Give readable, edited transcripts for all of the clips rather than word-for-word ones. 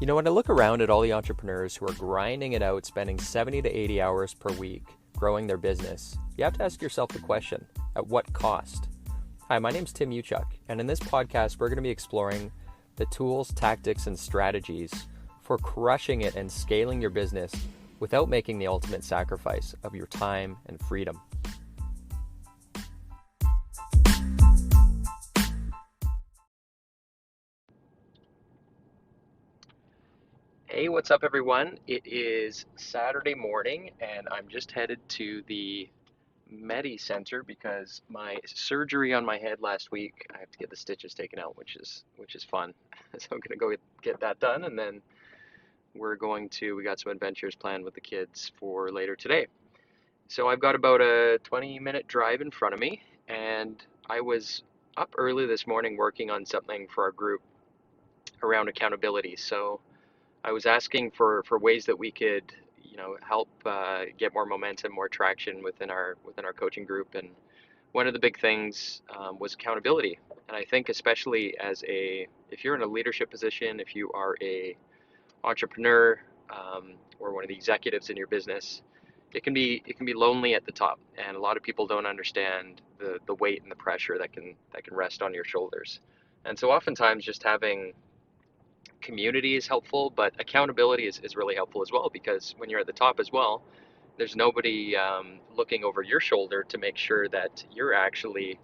You know, when I look around at all the entrepreneurs who are grinding it out, spending 70 to 80 hours per week growing their business, you have to ask yourself the question, at what cost? Hi, my name's Tim Uchuk, and in this podcast, we're going to be exploring the tools, tactics, and strategies for crushing it and scaling your business without making the ultimate sacrifice of your time and freedom. Hey, what's up, everyone? It is Saturday morning, and I'm just headed to the Medi Center because my surgery on my head last week, I have to get the stitches taken out, which is fun. So I'm gonna go get that done, and then we got some adventures planned with the kids for later today. So I've got about a 20-minute drive in front of me, and I was up early this morning working on something for our group around accountability. So I was asking for ways that we could, help get more momentum, more traction within our coaching group. And one of the big things was accountability. And I think especially if you're in a leadership position, if you are a entrepreneur or one of the executives in your business, it can be lonely at the top, and a lot of people don't understand the weight and the pressure that can rest on your shoulders. And so oftentimes just having community is helpful, but accountability is really helpful as well, because when you're at the top as well, there's nobody looking over your shoulder to make sure that you're actually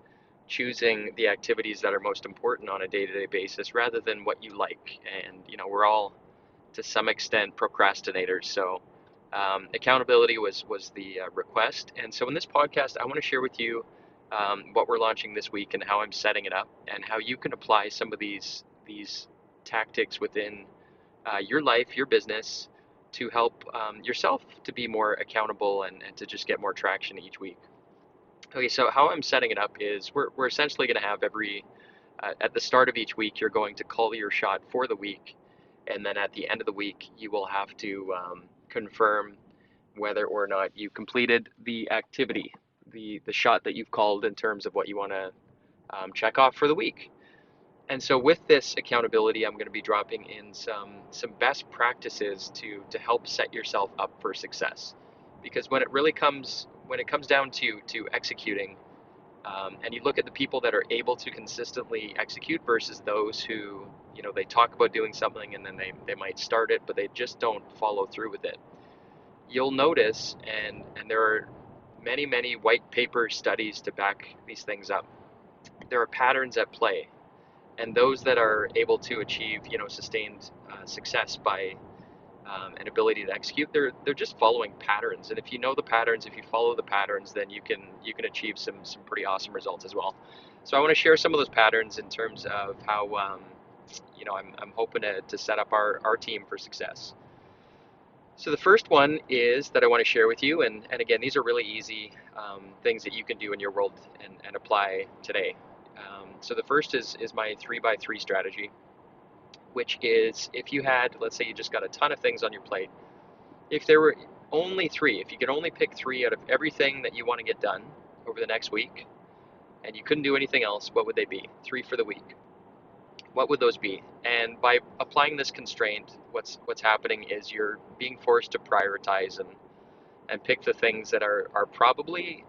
choosing the activities that are most important on a day-to-day basis rather than what you like. And we're all to some extent procrastinators, so accountability was the request. And so in this podcast, I want to share with you what we're launching this week and how I'm setting it up and how you can apply some of these tactics within your life, your business, to help yourself to be more accountable and to just get more traction each week. Okay, so how I'm setting it up is we're essentially going to have at the start of each week, you're going to call your shot for the week, and then at the end of the week, you will have to confirm whether or not you completed the activity, the shot that you've called in terms of what you want to check off for the week. And so with this accountability, I'm going to be dropping in some best practices to help set yourself up for success. Because when it comes down to executing, and you look at the people that are able to consistently execute versus those who, they talk about doing something and then they might start it, but they just don't follow through with it. You'll notice, and there are many white paper studies to back these things up, there are patterns at play. And those that are able to achieve, sustained success by an ability to execute, they're just following patterns. And if you know the patterns, if you follow the patterns, then you can achieve some pretty awesome results as well. So I want to share some of those patterns in terms of how I'm hoping to set up our team for success. So the first one is that I want to share with you, and again, these are really easy things that you can do in your world and apply today. So the first is my 3x3 strategy, which is if you had, let's say you just got a ton of things on your plate, if there were only three, if you could only pick three out of everything that you want to get done over the next week, and you couldn't do anything else, what would they be? Three for the week. What would those be? And by applying this constraint, what's happening is you're being forced to prioritize and pick the things that are probably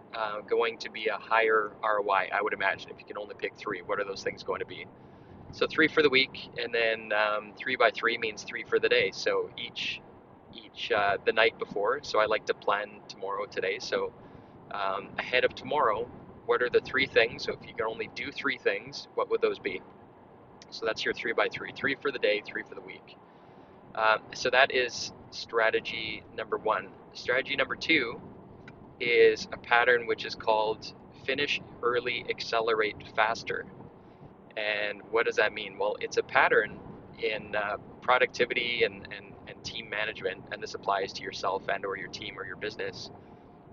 going to be a higher ROI, I would imagine. If you can only pick three, what are those things going to be? So three for the week, and then 3x3 means three for the day. So each the night before. So I like to plan tomorrow today. So ahead of tomorrow, what are the three things? So if you can only do three things, what would those be? So that's your 3x3, three for the day, three for the week. So that is strategy number one. Strategy number two is a pattern which is called finish early, accelerate faster. And what does that mean? Well, it's a pattern in productivity and team management, and this applies to yourself and or your team or your business,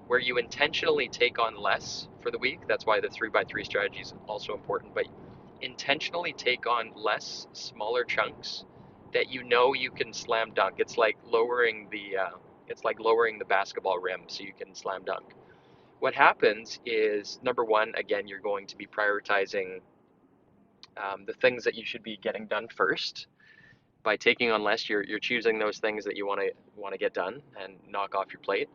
where you intentionally take on less for the week. That's why the 3x3 strategy is also important, but intentionally take on less, smaller chunks that you can slam dunk. It's like lowering the basketball rim so you can slam dunk. What happens is, number one, again, you're going to be prioritizing the things that you should be getting done first by taking on less, you're choosing those things that you want to get done and knock off your plate.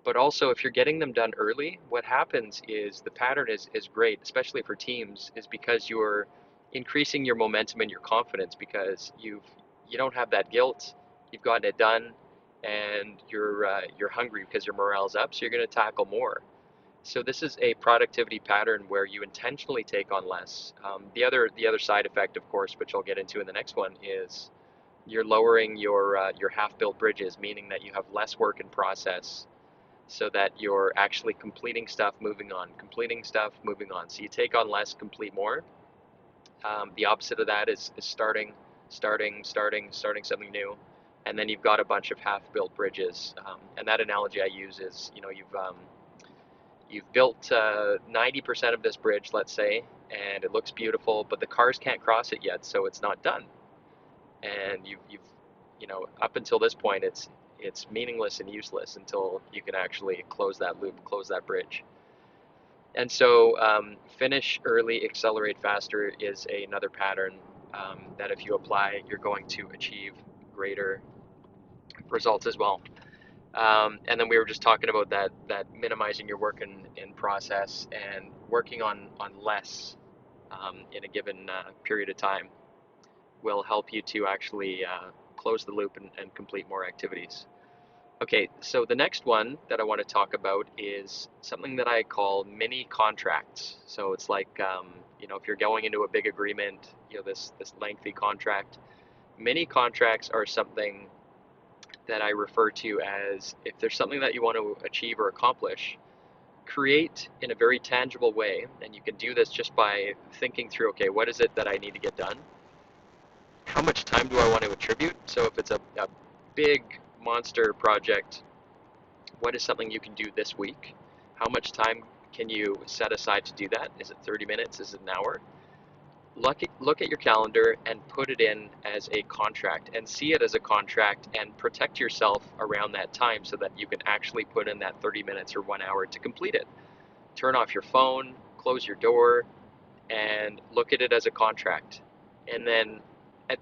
But also, if you're getting them done early, what happens is the pattern is great, especially for teams, is because you're increasing your momentum and your confidence because you don't have that guilt. You've gotten it done, and you're hungry because your morale's up, so you're going to tackle more. So this is a productivity pattern where you intentionally take on less. The other side effect, of course, which I'll get into in the next one, is you're lowering your half-built bridges, meaning that you have less work in process, so that you're actually completing stuff, moving on, completing stuff, moving on. So you take on less, complete more. The opposite of that is starting something new, and then you've got a bunch of half-built bridges. And that analogy I use is, you've built 90% of this bridge, let's say, and it looks beautiful, but the cars can't cross it yet, so it's not done. And up until this point, it's meaningless and useless until you can actually close that loop, close that bridge. And so finish early, accelerate faster is another pattern that if you apply, you're going to achieve greater results as well. And then we were just talking about that minimizing your work in process and working on less in a given period of time will help you to actually close the loop and complete more activities. Okay, so the next one that I want to talk about is something that I call mini contracts. So it's like, if you're going into a big agreement, this lengthy contract, mini contracts are something that I refer to as, if there's something that you want to achieve or accomplish, create in a very tangible way, and you can do this just by thinking through, okay, what is it that I need to get done? How much time do I want to attribute? So if it's a big monster project, what is something you can do this week? How much time can you set aside to do that? Is it 30 minutes? Is it an hour? Look at your calendar and put it in as a contract and see it as a contract and protect yourself around that time so that you can actually put in that 30 minutes or 1 hour to complete it. Turn off your phone, close your door, and look at it as a contract. And then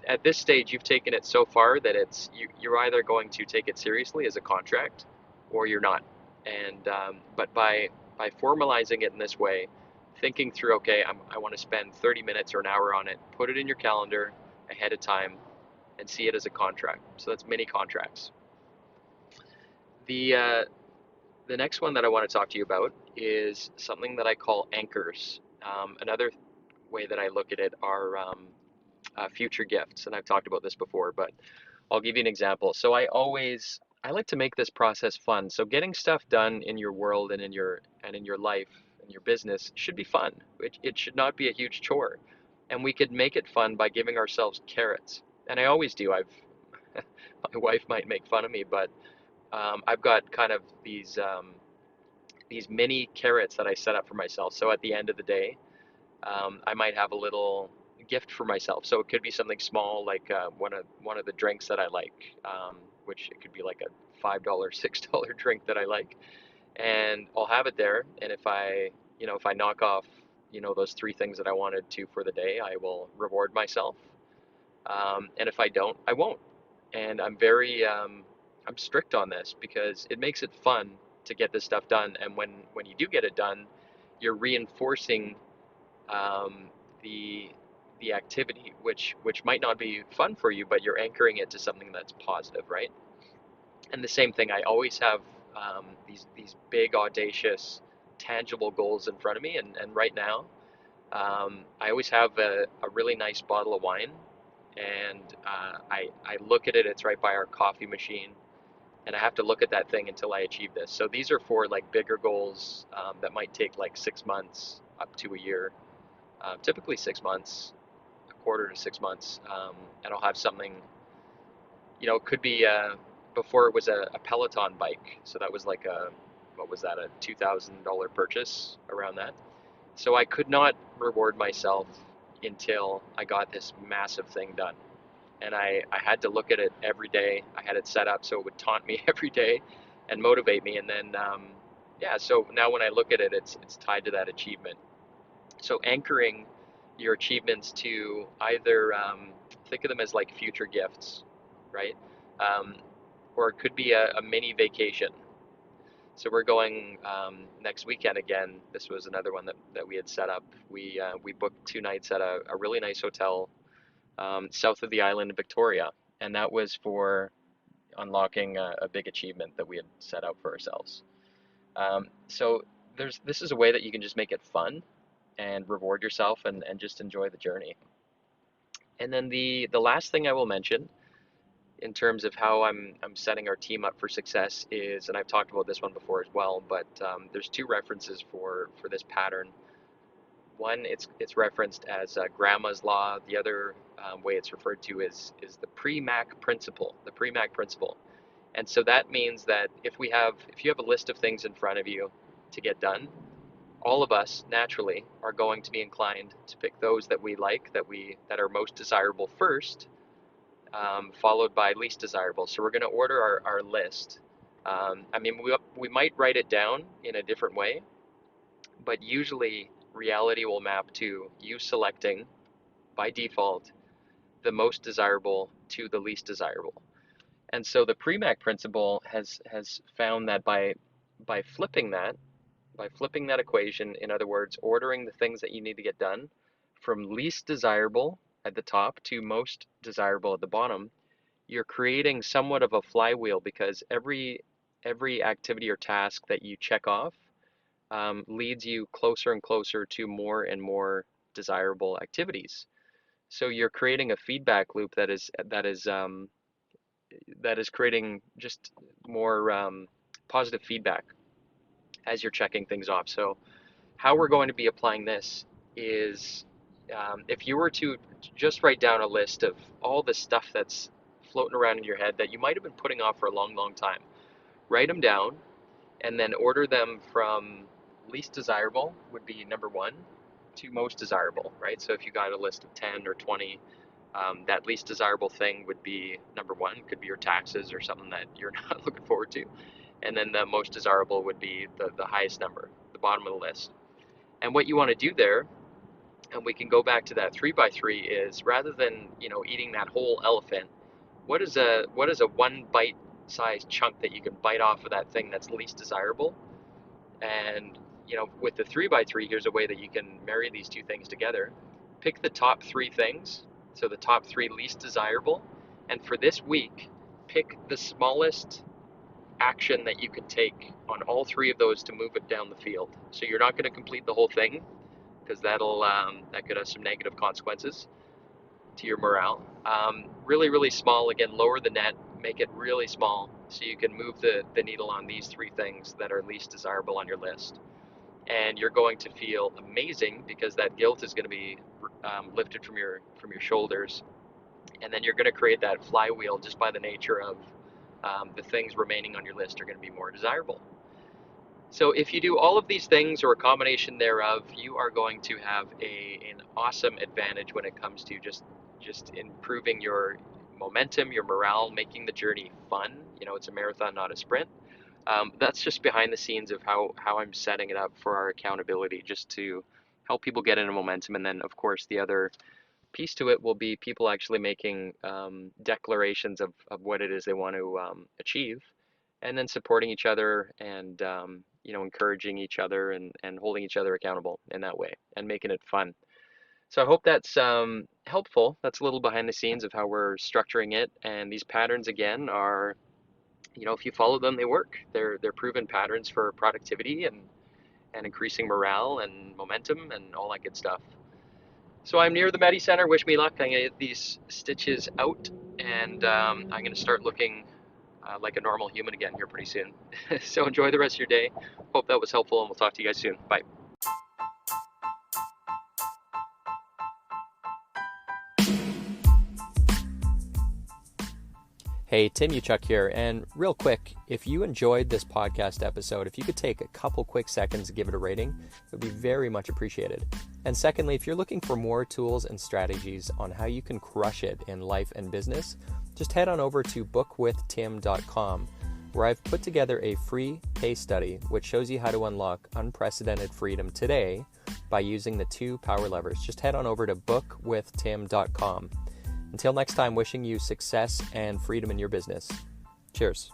at this stage, you've taken it so far that you're either going to take it seriously as a contract or you're not. And but by formalizing it in this way, thinking through, okay, I want to spend 30 minutes or an hour on it, put it in your calendar ahead of time and see it as a contract. So that's mini contracts. The next one that I want to talk to you about is something that I call anchors. Another way that I look at it are future gifts, and I've talked about this before, but I'll give you an example. So I like to make this process fun. So getting stuff done in your world and in your life and your business should be fun. It should not be a huge chore, and we could make it fun by giving ourselves carrots. And I always do. My wife might make fun of me, but I've got kind of these mini carrots that I set up for myself. So at the end of the day, I might have a little gift for myself. So it could be something small, like one of the drinks that I like, which it could be like a $5, $6 drink that I like, and I'll have it there. And if I knock off, those three things that I wanted to for the day, I will reward myself. And if I don't, I won't. And I'm strict on this because it makes it fun to get this stuff done. And when you do get it done, you're reinforcing um, the activity, which might not be fun for you, but you're anchoring it to something that's positive, right? And the same thing, I always have these big, audacious, tangible goals in front of me, and right now, I always have a really nice bottle of wine, and I look at it. It's right by our coffee machine, and I have to look at that thing until I achieve this. So these are for like bigger goals that might take like 6 months up to a year. Typically 6 months, a quarter to 6 months, and I'll have something. It could be before it was a Peloton bike, so that was like what was that, a $2,000 purchase, around that. So I could not reward myself until I got this massive thing done. And I had to look at it every day. I had it set up so it would taunt me every day and motivate me. And then, yeah, so now when I look at it, it's tied to that achievement. So anchoring your achievements to either think of them as like future gifts, right? Um, or it could be a mini vacation. So we're going next weekend again. This was another one that we had set up. We booked 2 nights at a really nice hotel south of the island of Victoria, and that was for unlocking a big achievement that we had set out for ourselves. So this is a way that you can just make it fun and reward yourself and just enjoy the journey. And then the last thing I will mention in terms of how I'm setting our team up for success is, and I've talked about this one before as well, but there's 2 references for this pattern. One, it's referenced as Grandma's Law. The other way it's referred to is the Premack Principle. The Premack Principle. And so that means that if you have a list of things in front of you to get done, all of us naturally are going to be inclined to pick those that we like, that are most desirable first, followed by least desirable. So we're going to order our list. I mean, we might write it down in a different way, but usually reality will map to you selecting by default the most desirable to the least desirable. And so the Premack principle has found that by flipping that equation, in other words, ordering the things that you need to get done from least desirable at the top to most desirable at the bottom, you're creating somewhat of a flywheel, because every activity or task that you check off leads you closer and closer to more and more desirable activities. So you're creating a feedback loop that is creating just more positive feedback as you're checking things off. So how we're going to be applying this is, if you were to just write down a list of all the stuff that's floating around in your head that you might have been putting off for a long, long time, write them down and then order them from least desirable would be number 1 to most desirable, right? So if you got a list of 10 or 20, that least desirable thing would be number 1, could be your taxes or something that you're not looking forward to. And then the most desirable would be the highest number, the bottom of the list. And what you want to do there, and we can go back to that 3x3, is rather than eating that whole elephant, what is a 1 bite sized chunk that you can bite off of that thing that's least desirable? And with the 3x3, here's a way that you can marry these 2 things together. Pick the top 3 things, so the top 3 least desirable, and for this week, pick the smallest action that you can take on all 3 of those to move it down the field. So you're not going to complete the whole thing, because that could have some negative consequences to your morale. Really, really small. Again, lower the net, make it really small, so you can move the needle on these 3 things that are least desirable on your list. And you're going to feel amazing, because that guilt is going to be lifted from your shoulders, and then you're going to create that flywheel just by the nature of the things remaining on your list are going to be more desirable. So if you do all of these things or a combination thereof, you are going to have an awesome advantage when it comes to just improving your momentum, your morale, making the journey fun. It's a marathon, not a sprint. That's just behind the scenes of how I'm setting it up for our accountability, just to help people get into momentum. And then, of course, the other piece to it will be people actually making declarations of what it is they want to achieve, and then supporting each other and encouraging each other and holding each other accountable in that way and making it fun. So I hope that's helpful. That's a little behind the scenes of how we're structuring it. And these patterns, again, are, if you follow them, they work. They're proven patterns for productivity and increasing morale and momentum and all that good stuff. So I'm near the Medi Center. Wish me luck. I'm going to get these stitches out, and I'm going to start looking like a normal human again here pretty soon. So enjoy the rest of your day. Hope that was helpful, and we'll talk to you guys soon. Bye. Hey, Tim Uchuk here, and real quick, if you enjoyed this podcast episode, if you could take a couple quick seconds to give it a rating, it would be very much appreciated. And secondly, if you're looking for more tools and strategies on how you can crush it in life and business, just head on over to bookwithtim.com, where I've put together a free case study which shows you how to unlock unprecedented freedom today by using the 2 power levers. Just head on over to bookwithtim.com. Until next time, wishing you success and freedom in your business. Cheers.